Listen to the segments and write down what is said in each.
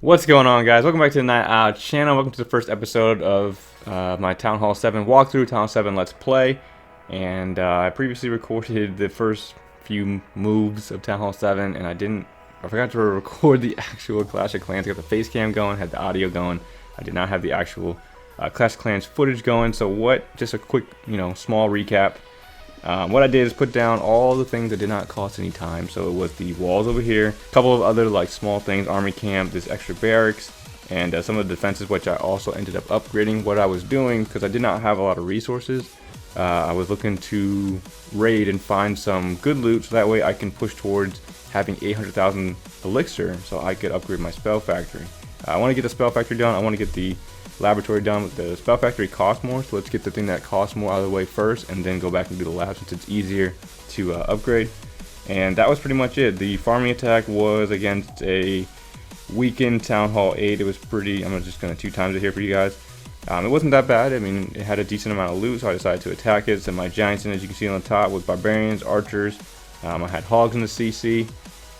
What's going on, guys? Welcome back to the Untitled channel. Welcome to the first episode of my Town Hall 7 walkthrough, Town Hall 7 Let's Play. And I previously recorded the first few moves of Town Hall 7, and I forgot to record the actual Clash of Clans. I got the face cam going, had the audio going. I did not have the actual Clash of Clans footage going. So just a quick, small recap. What I did is put down all the things that did not cost any time. So it was the walls over here, a couple of other like small things, army camp, this extra barracks, and some of the defenses, which I also ended up upgrading. What I was doing, because I did not have a lot of resources, I was looking to raid and find some good loot, so that way I can push towards having 800,000 elixir, so I could upgrade my spell factory. I want to get the spell factory done. I want to get the laboratory done. The spell factory costs more, so let's get the thing that costs more out of the way first, and then go back and do the lab since it's easier to upgrade. And that was pretty much it. The farming attack was against a weakened Town Hall 8. It was pretty. I'm just gonna 2x it here for you guys. It wasn't that bad. I mean, it had a decent amount of loot, so I decided to attack it. So my giants, as you can see on the top, was barbarians, archers. I had hogs in the CC,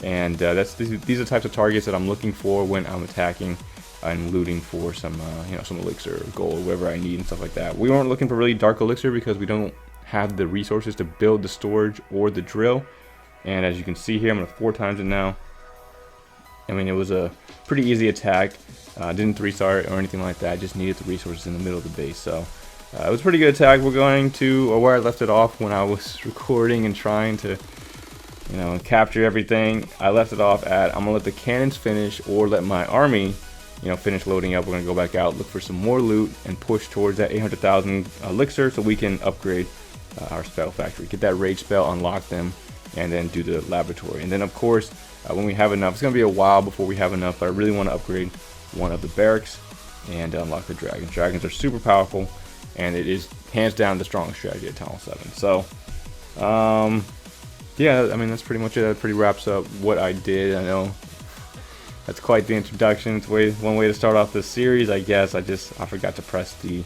and these are the types of targets that I'm looking for when I'm attacking and looting for some some elixir or gold, whatever I need and stuff like that. We weren't looking for really dark elixir because we don't have the resources to build the storage or the drill. And as you can see here, I'm gonna 4x it now. I mean, it was a pretty easy attack. Didn't 3-star it or anything like that. I just needed the resources in the middle of the base. So it was a pretty good attack. We're going to where I left it off when I was recording and trying to capture everything. I left it off at, I'm gonna let the cannons finish or let my army finish loading up. We're gonna go back out, look for some more loot, and push towards that 800,000 elixir so we can upgrade our spell factory, get that rage spell, unlock them, and then do the laboratory. And then of course, when we have enough, it's gonna be a while before we have enough, but I really want to upgrade one of the barracks and unlock the dragons. Dragons are super powerful, and it is hands down the strongest strategy at Town Hall 7. So yeah, I mean, that's pretty much it. That pretty wraps up what I did. I know that's quite the introduction. It's one way to start off this series, I guess. I forgot to press the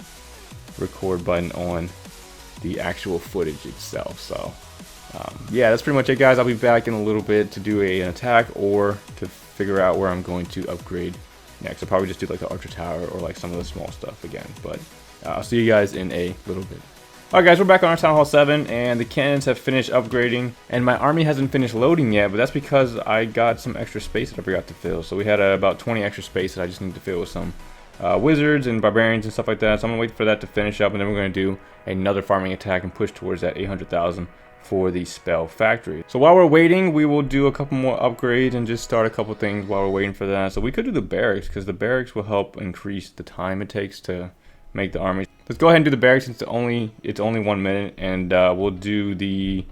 record button on the actual footage itself. So yeah, that's pretty much it, guys. I'll be back in a little bit to do an attack or to figure out where I'm going to upgrade next. I'll probably just do like the archer tower or like some of the small stuff again. But I'll see you guys in a little bit. Alright, guys, we're back on our Town Hall 7, and the cannons have finished upgrading, and my army hasn't finished loading yet, but that's because I got some extra space that I forgot to fill. So we had about 20 extra space that I just need to fill with some wizards and barbarians and stuff like that. So I'm going to wait for that to finish up, and then we're going to do another farming attack and push towards that 800,000 for the spell factory. So while we're waiting, we will do a couple more upgrades and just start a couple things while we're waiting for that. So we could do the barracks, because the barracks will help increase the time it takes to make the army. Let's go ahead and do the barracks since it's only 1 minute, and we'll do the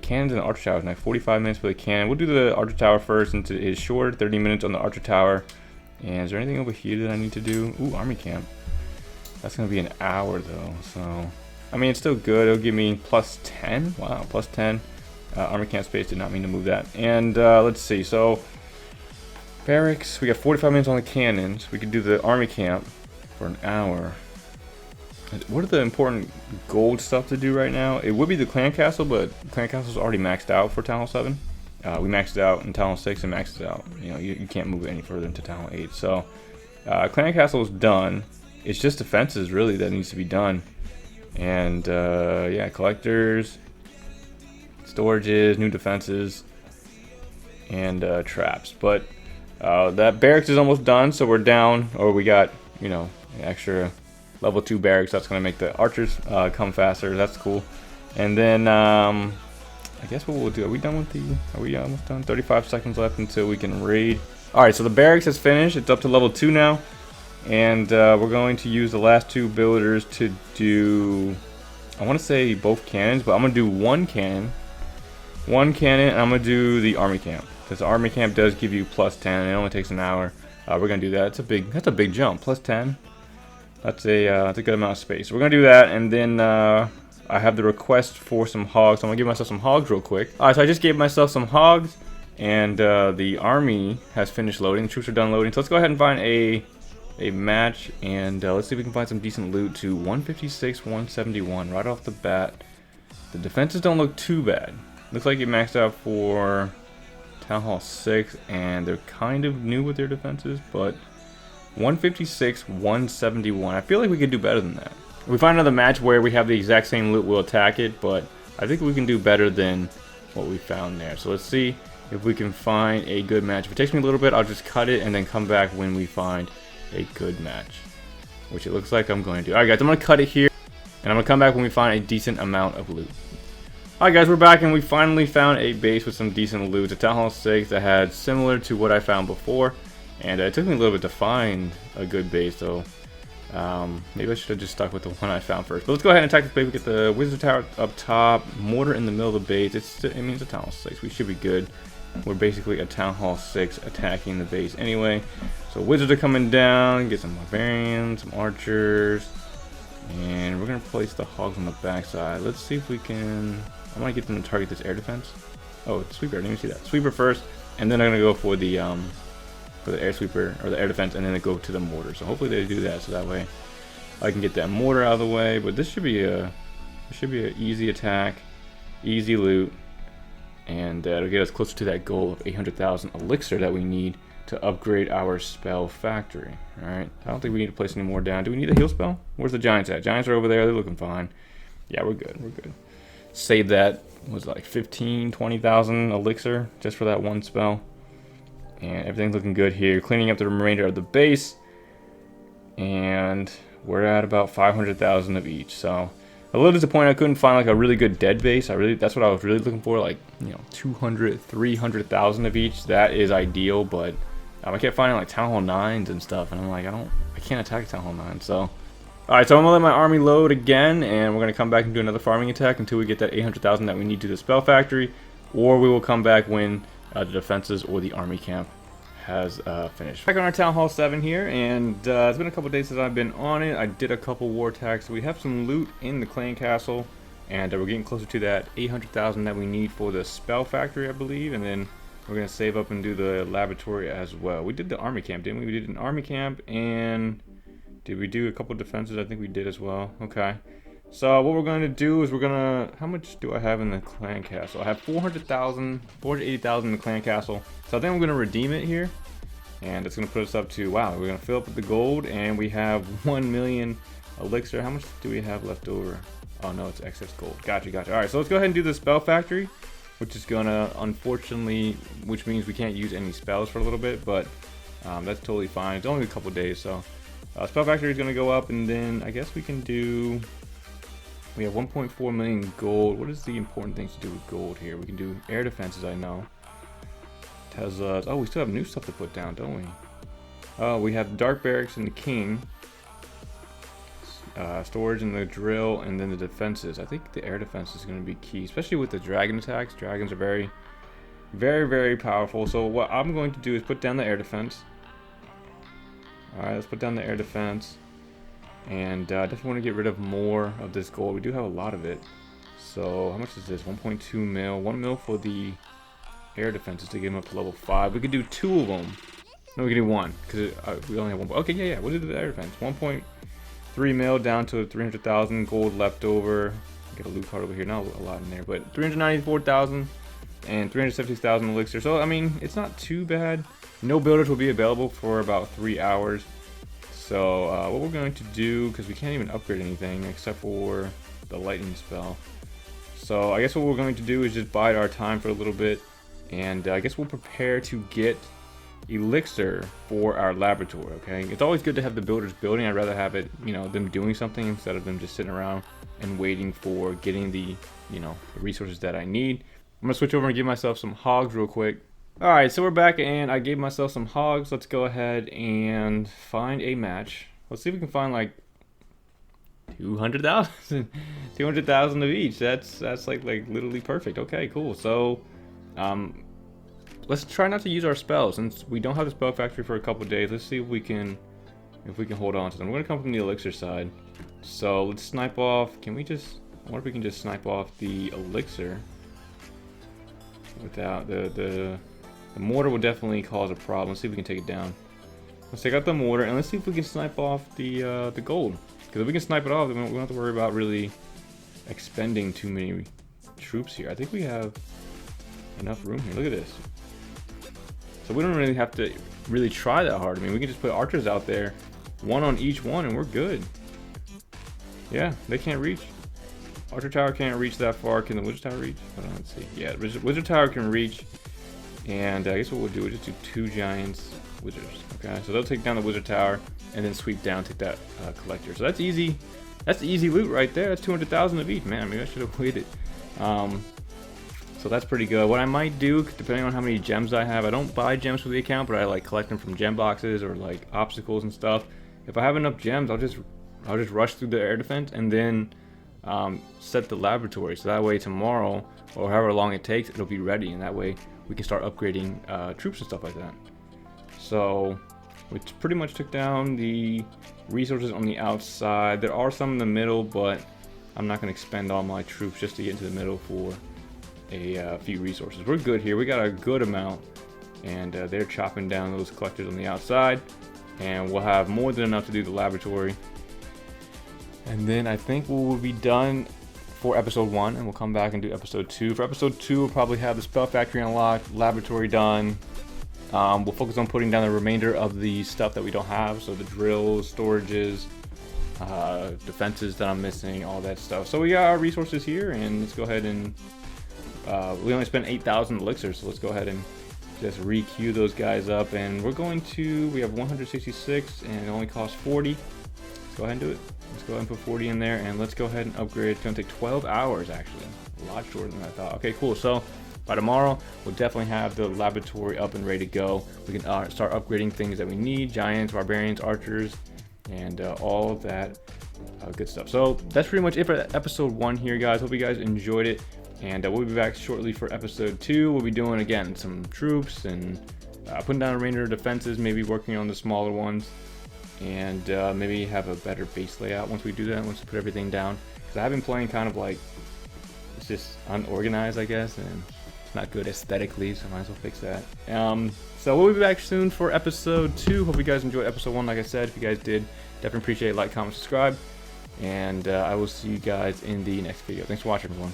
cannons and the archer towers. Like 45 minutes for the cannon. We'll do the archer tower first since it is short. 30 minutes on the archer tower. And is there anything over here that I need to do? Ooh, army camp. That's gonna be an hour though. So I mean, it's still good. It'll give me plus 10. Wow, plus 10. Army camp space, did not mean to move that. And let's see. So barracks. We got 45 minutes on the cannons. We could do the army camp for an hour. What are the important gold stuff to do right now? It would be the clan castle, but clan castle is already maxed out for Town Hall 7. We maxed it out in Town Hall 6 and maxed it out. You can't move it any further into Town Hall 8. So clan castle is done. It's just defenses really that needs to be done. And yeah, collectors, storages, new defenses, and traps. But that barracks is almost done, so we're down, or we got an extra level 2 barracks. That's going to make the archers come faster. That's cool. And then I guess what we'll do, are we almost done? 35 seconds left until we can raid. Alright, so the barracks is finished. It's up to level 2 now. And we're going to use the last 2 builders to do, I want to say both cannons, but I'm going to do one cannon, and I'm going to do the army camp. Because the army camp does give you plus 10. It only takes an hour. We're going to do that. That's a big jump. Plus 10. That's a good amount of space. So we're going to do that, and then I have the request for some hogs. So I'm going to give myself some hogs real quick. Alright, so I just gave myself some hogs, and the army has finished loading. The troops are done loading. So let's go ahead and find a match, and let's see if we can find some decent loot to 156, 171 right off the bat. The defenses don't look too bad. Looks like it maxed out for Town Hall 6, and they're kind of new with their defenses, but 156, 171. I feel like we could do better than that. If we find another match where we have the exact same loot, we'll attack it, but I think we can do better than what we found there. So let's see if we can find a good match. If it takes me a little bit, I'll just cut it and then come back when we find a good match, which it looks like I'm going to do. Alright guys, I'm going to cut it here, and I'm going to come back when we find a decent amount of loot. Alright guys, we're back, and we finally found a base with some decent loot. It's a Town Hall 6 that had similar to what I found before, and it took me a little bit to find a good base, so maybe I should have just stuck with the one I found first. But let's go ahead and attack this base. We get the Wizard Tower up top, mortar in the middle of the base. It means a Town Hall 6. We should be good. We're basically a Town Hall 6 attacking the base anyway. So wizards are coming down, get some barbarians, some archers, and we're gonna place the hogs on the backside. Let's see if we can. I want to get them to target this air defense. Oh, it's sweeper. I didn't even see that. Sweeper first, and then I'm gonna go for the air sweeper or the air defense, and then they go to the mortar. So hopefully they do that, so that way I can get that mortar out of the way. But this should be an easy attack, easy loot, and it'll get us closer to that goal of 800,000 elixir that we need to upgrade our spell factory. All right. I don't think we need to place any more down. Do we need a heal spell? Where's the giants at? Giants are over there. They're looking fine. Yeah, we're good. We're good. Save that. Was it like 15, 20,000 elixir just for that one spell. And everything's looking good here. Cleaning up the remainder of the base. And we're at about 500,000 of each. So a little disappointed I couldn't find like a really good dead base. That's what I was really looking for, like, you know, 200, 300,000 of each. That is ideal, but I kept finding like Town Hall 9s and stuff, and I'm like, I can't attack Town Hall 9. So alright, so I'm gonna let my army load again, and we're gonna come back and do another farming attack until we get that 800,000 that we need to the spell factory, or we will come back when the defenses or the army camp has finished. Back on our Town Hall 7 here, and it's been a couple days since I've been on it. I did a couple war attacks. We have some loot in the clan castle, and we're getting closer to that 800,000 that we need for the spell factory, I believe, and then we're gonna save up and do the laboratory as well. We did the army camp, didn't we? We did an army camp, and did we do a couple defenses? I think we did as well. Okay. So what we're going to do is how much do I have in the clan castle? I have 400,000, 480,000 in the clan castle. So I think I'm going to redeem it here. And it's going to put us up to, wow, we're going to fill up with the gold, and we have 1 million elixir. How much do we have left over? Oh no, it's excess gold. Gotcha, gotcha. Alright, so let's go ahead and do the spell factory, which is going to, unfortunately, which means we can't use any spells for a little bit, but that's totally fine. It's only a couple days, so spell factory is going to go up, and then I guess we can do. We have 1.4 million gold. What is the important things to do with gold here? We can do air defenses, I know. Tells us. Oh, we still have new stuff to put down, don't we? Oh, we have Dark Barracks and the King. Storage and the drill, and then the defenses. I think the air defense is going to be key, especially with the dragon attacks. Dragons are very, very, very powerful. So what I'm going to do is put down the air defense. Alright, let's put down the air defense. And I definitely want to get rid of more of this gold. We do have a lot of it. So how much is this? 1.2 mil. 1 mil for the air defenses to get them up to level 5. We could do 2 of them. No, we can do 1 because we only have 1. Okay, yeah. We'll do the air defense. 1.3 mil down to 300,000 gold left over. Get a loot card over here. Not a lot in there, but 394,000 and 370,000 elixir. So I mean, it's not too bad. No builders will be available for about 3 hours. So what we're going to do, because we can't even upgrade anything except for the lightning spell. So I guess what we're going to do is just bide our time for a little bit, and I guess we'll prepare to get elixir for our laboratory. Okay, it's always good to have the builders building. I'd rather have it, you know, them doing something instead of them just sitting around and waiting for getting the, you know, the resources that I need. I'm gonna switch over and give myself some hogs real quick. Alright, so we're back, and I gave myself some hogs. Let's go ahead and find a match. Let's see if we can find like 200,000 200,000 of each. That's like literally perfect. Okay, cool. So let's try not to use our spells since we don't have the spell factory for a couple days. Let's see if we can hold on to them. We're gonna come from the elixir side. So let's snipe off. I wonder if we can just snipe off the elixir without the mortar will definitely cause a problem. Let's see if we can take it down. Let's take out the mortar, and let's see if we can snipe off the gold. Because if we can snipe it off, then we don't have to worry about really expending too many troops here. I think we have enough room here. Look at this. So we don't really have to really try that hard. I mean, we can just put archers out there, one on each one, and we're good. Yeah, they can't reach. Archer tower can't reach that far. Can the wizard tower reach? Hold on, let's see. Yeah, wizard tower can reach. And I guess what we'll do is just do 2 giants wizards. Okay, so they'll take down the wizard tower and then sweep down, take that collector. So that's easy. That's easy loot right there. That's 200,000 of each. Man, maybe I should have waited. So that's pretty good. What I might do, depending on how many gems I have, I don't buy gems for the account, but I like collect them from gem boxes or like obstacles and stuff. If I have enough gems, I'll just rush through the air defense and then set the laboratory. So that way tomorrow, or however long it takes, it'll be ready, and that way we can start upgrading troops and stuff like that. So we pretty much took down the resources on the outside. There are some in the middle, but I'm not going to expend all my troops just to get into the middle for a few resources. We're good here. We got a good amount, and they're chopping down those collectors on the outside, and we'll have more than enough to do the laboratory. And then I think we will be done for episode 1, and we'll come back and do episode 2. For episode 2, we'll probably have the spell factory unlocked, laboratory done. We'll focus on putting down the remainder of the stuff that we don't have, so the drills, storages, defenses that I'm missing, all that stuff. So we got our resources here, and let's go ahead and we only spent 8,000 elixirs, so let's go ahead and just re-queue those guys up. And we have 166, and it only costs 40. Let's go ahead and do it. Let's go ahead and put 40 in there, and let's go ahead and upgrade. It's going to take 12 hours, actually. A lot shorter than I thought. Okay, cool. So by tomorrow, we'll definitely have the laboratory up and ready to go. We can start upgrading things that we need: giants, barbarians, archers, and all of that good stuff. So that's pretty much it for episode 1 here, guys. Hope you guys enjoyed it, and we'll be back shortly for episode 2. We'll be doing, again, some troops and putting down a remainder of defenses, maybe working on the smaller ones, and maybe have a better base layout once we do that, once we put everything down. Because I've been playing kind of like, it's just unorganized, I guess, and it's not good aesthetically, so I might as well fix that. So we'll be back soon for episode 2. Hope you guys enjoyed episode 1. Like I said, if you guys did, definitely appreciate it. Like, comment, subscribe, and I will see you guys in the next video. Thanks for watching, everyone.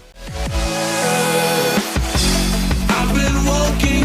I've been walking